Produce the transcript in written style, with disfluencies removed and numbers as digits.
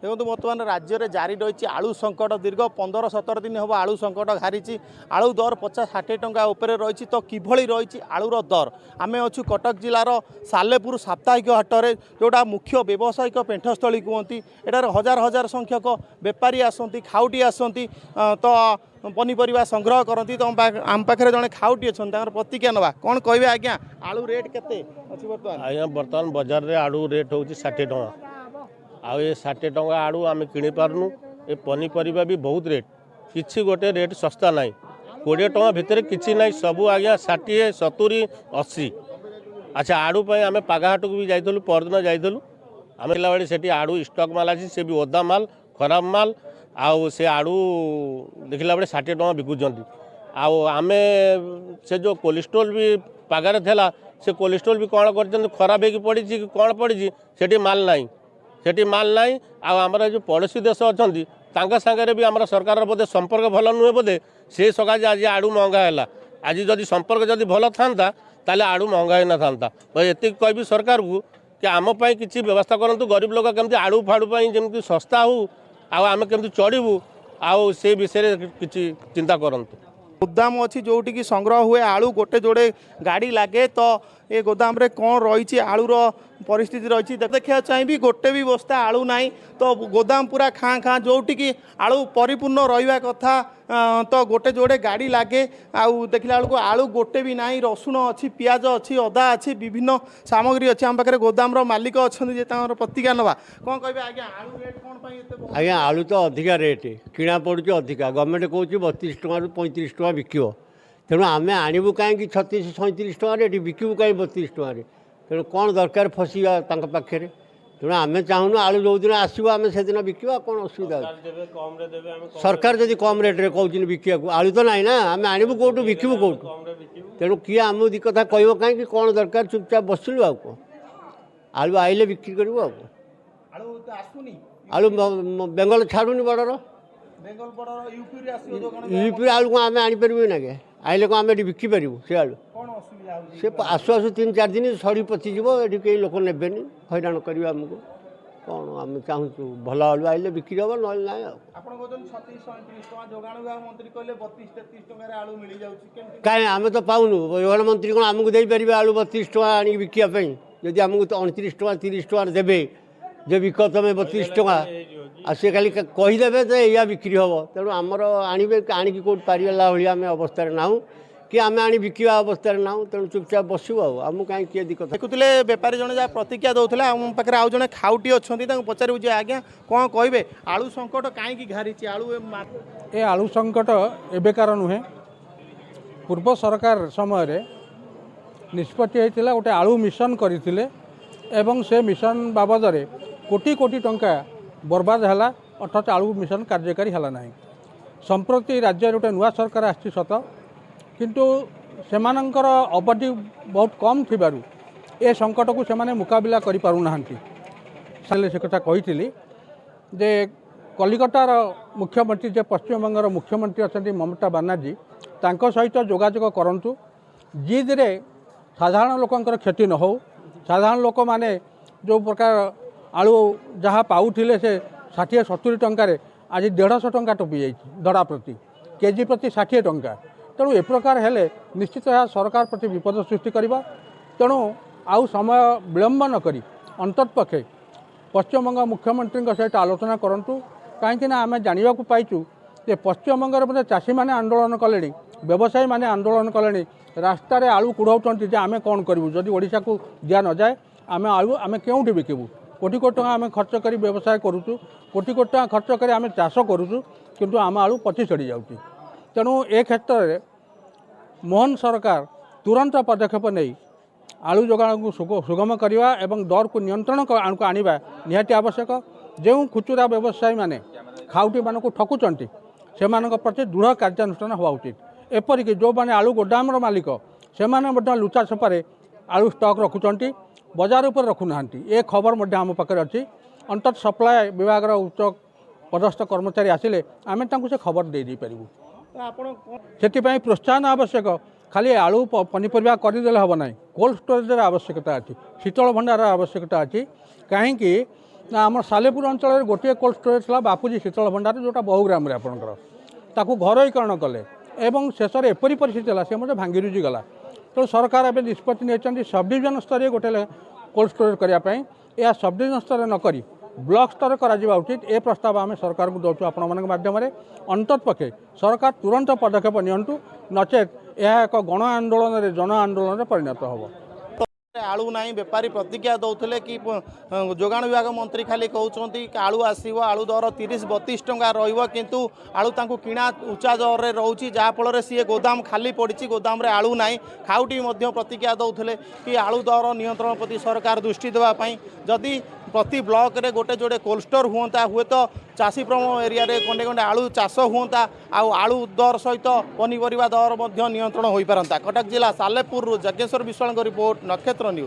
देखो बर्तमान राज्य में जारी रही आलू संकट दीर्घ 15-17 दिन हम आलू संकट घारी आलू दर 50-60 टंका उपरे रही तो किभली रही आलूर दर आम अच्छु कटक जिलार सालेपुर साप्ताहिक हाटर जोटा मुख्य व्यावसायिक पेंठस्थली कहती एटार हजार हजार संख्यक बेपारी आसती खाउटी आसती तो पनीपरिया संग्रह करती तो आम पाखे जड़े खाउटी अच्छा प्रतिक्रिया नवा कौन कहे आज्ञा आलू रेट केते अच्छी बर्तमान आज्ञा बर्तमान बाजार में आलू रेट हूँ 60 टଙ୍କା आउ ये 60 टଙ୍କା आड़ू आम कि पार्नु ये पनीपरिया भी बहुत रेट किसी गोटे रेट सस्ता ना 20 टଙ୍କା भितर किसी ना सबू आज्ञा 60 70 80 अच्छा आड़ू आम पागाहाट को भी जाइलु परदिन जाइलु आम बेले से आड़ू स्टक माल अच्छी से भी ओदा माल खराब माल आउ से आड़ू देखला बेले 60 टଙ୍କା बिकुंट आम से जो कोलेस्ट्रोल भी पागार था से कोलेस्ट्रोल भी कौन कर खराब हो पड़ी कौन पड़ी से माल ना सेठी माल नाई आमर जो पड़ोशी देश अच्छा सागर भी आम सरकार बोधे संपर्क भल नुहे बोधे से सकाशे आज आड़ू महंगा है आज जदि संपर्क जदि भल था ताले आड़ू महंगा ही ना था ये कह सरकार को कि आम किसी व्यवस्था करूँ गरीब लोग केमती आड़ू फाड़ू जमी सस्ता हो आम केमती चढ़ू आउ से विषय किसी चिंता करूँ गोदाम अच्छी जोटी की संग्रह हुए आलू गोटे जोड़े गाड़ी लगे तो ये गोदाम रे कौन रही आलूर परिस्थिति रही देखा चाहिए गोटे भी बस्ता आलू ना तो गोदाम पूरा खाँ खाँ जोटी की आलू परिपूर्ण रहा कथा तो गोटे जोड़े गाड़ी लगे आउ देखला बेलू आलू गोटे भी ना रसुण अच्छी पियाज अच्छी अदा अच्छी विभिन्न सामग्री अच्छी आम पाखे गोदाम मालिक अच्छा प्रतिज्ञा नवा कौन कहे आज्ञा आलू रेट कौन आज्ञा आलू तो अधिका रेट किणा पड़ुଛି अधिका गवर्नमेंट कौच 32 टଙ୍କା 35 टଙ୍କା बिकिब तेणु आम आणबू कहीं 36-37 टଙ୍କା रेट बिकबू कहीं 32 टଙ୍କା तेणु कौन दरकार फसवा पाखे तेणु आम चाहूँ आलू जो दिन आसो आम से दिन बिकवा कौन असुविधा सरकार जदि कम रेट्रे कहते बिका आलू तो ना ना आम आणबू कौटू बिकबू कौटू तेणु किए आम दी कथा कह कहीं कौन दरकार चुपचाप बसिलु आ आलू आइले बिक्री करूँ आलू बेंगल छाड़ूनी बड़र यूपी आलू को आम आनीपर ना क्या आइले कौन आम बिकी पारू से आलू से आसु आसु 3-4 दिन सड़ी पचिज ये कई लोक ने हैरान करेंगे आमको कौन आम चाहूँ भल आलू आइले बिक्री हम ना कहीं आम तो पाऊनु जोगाण मंत्री कौन आमको दे पारे आलू 32 टଙ୍କା आनी बिकापी जदि आमको 29 टଙ୍କା 30 टଙ୍କା देवे जे बिक तुम 32 टଙ୍କା आ सी खाली कहीदेवे तो या बिक्री हम तेणु आमर आणवे आणिकी कौट पारिला भाई आम अवस्था ना कि आम आनी बिकवा अवस्था ना तेणु चुपचाप बसु आमको कहीं किए दिक्कत देखुले बेपारी जने जहाँ प्रतिक्रिया दौले आम पाखे आउ जड़े खाउटी अच्छा पचारू जे आज्ञा कौन कहे आलू संकट कहीं घारी आलू ए आलू संकट एबेकार नुहे पूर्व सरकार समय निष्पत्ति होता गोटे आलू मिशन करते एवं से मिशन बाबद कोटी कोटी टंका बर्बाद है अर्थात आलू मिशन कार्यकारी है ना संप्रति राज्य गोटे नुआ सरकार आसी सत किंतु सेमानंकर अवधि बहुत कम थिबारु ए संकट को सेमाने मुकाबिला करि पारु नाहंती से कथा कही जे कलिकतार मुख्यमंत्री जे पश्चिम बंगर मुख्यमंत्री अच्छा ममता बनर्जी तांको सहित जोगाजोग करंतु जिद्रे साधारण लोकंकर क्षति न हो साधारण लोक माने जो प्रकार आलू जहाँ पाउथिले से 60-70 टंकार आज 150 टंका टपी जाइए दड़ा प्रति केजी प्रति 60 टंका तेणु ए प्रकार हेले निश्चित सरकार प्रति विपद सृष्टि करवा तेणु आउ समय विलंब न करी अंततपक्षे पश्चिमबंग मुख्यमंत्री सहित आलोचना करूँ कहीं आम जानवा पाइचु जे पश्चिमबंगर मध्य चाषी मैंने आंदोलन कले व्यवसायी मैंने आंदोलन कले रास्तार आलू कुढ़ाऊँ आम कौन करूँ जदि ओडिशा को दिया न जाए आम आलू आम क्योंठी बिकबू कोटी कोटी टଙ୍କା आम खर्च कर व्यवसाय करुचु कोटी कोटी टଙ୍କା खर्च कर आम चाष करुचु किंतु आम आलू पची चढ़ी जाऊँगी तेणु ए क्षेत्र में मोहन सरकार तुरंत पदक्षेप नहीं आलू जोगाण को सुगम करवा एवं दर को नियंत्रण को आनिबा निहाती आवश्यक जो खुचुरा व्यवसायी माने खाउटी मान को ठकुचंती से प्रति दृढ़ कार्यानुष्ठान हवा उचित एपरिक जो मैंने आलू गोदाम मालिक से लुचा छपारे आलू स्टक रखुंट बजार उपर रखुना ए खबर आम पाखे अच्छी अंतत सप्लाय विभाग उच्च पदस्थ कर्मचारी आसिले आम से खबर दे पारू से प्रोत्साहन आवश्यक खाली आलू पनीपरिया करदेले हम ना कोल्ड स्टोरेज आवश्यकता अच्छी शीतल भंडार आवश्यकता अच्छी कहीं ନା ଆମର ସାଲେପୁର ଅଞ୍ଚଳରେ ଗୋଟିଏ କୋଲ୍ଡ ଷ୍ଟୋରେଜ୍ ଥିଲା ବାପୁଜୀ ଶୀତଳ ଭଣ୍ଡାର ଯେଉଁଟା ବହୁଗ୍ରାମରେ ଆପଣଙ୍କର ତାକୁ ଘରୋଇକରଣ କଲେ ଏବଂ ଶେଷରେ ଏପରି ପରିସ୍ଥିତି ହେଲା ସେ ମଧ୍ୟ ଭାଙ୍ଗିରୁଜି ଗଲା। ତେଣୁ ସରକାର ଏବେ ନିଷ୍ପତ୍ତି ନେଇଛନ୍ତି ସବଡିଭିଜନ ସ୍ତରରେ ଗୋଟେ କୋଲ୍ଡ ଷ୍ଟୋରେଜ୍ କରିବା ପାଇଁ। ଏହା ସବଡିଭିଜନ ସ୍ତରରେ ନ କରି ବ୍ଲକ ସ୍ତରରେ କରାଯିବା ଉଚିତ। ଏ ପ୍ରସ୍ତାବ ଆମେ ସରକାରକୁ ଦେଉଛୁ ଆପଣମାନଙ୍କ ମାଧ୍ୟମରେ। ଅନ୍ତତପକ୍ଷେ ସରକାର ତୁରନ୍ତ ପଦକ୍ଷେପ ନିଅନ୍ତୁ, ନଚେତ୍ ଏହା ଏକ ଗଣ ଆନ୍ଦୋଳନରେ ଜନ ଆନ୍ଦୋଳନରେ ପରିଣତ ହେବ। आलू ना बेपारी प्रतिज्ञा दौले कि जोगाण विभाग मंत्री खाली कहते आलू आसव आलू दर 30-32 टंका रु आलू तांकु किणा उच्चा दर में रोचे जहाँफल सी गोदाम खाली पड़ी गोदाम आलू ना खाउटी प्रतिज्ञा दौले कि आलू दर नियंत्रण प्रति सरकार दृष्टि देवाई जदि प्रति ब्लॉक रे गोटे जोड़े कोल्ड स्टोर हुआ हुए तो चाषी प्रम एरिया रे खंडे खंडे आलू चाष हुआ आलू दर सहित पनीपरिया दर नियंत्रण हो पारंता। कटक जिला सालेपुर जगेश्वर विश्वाल रिपोर्ट नक्षत्र न्यूज।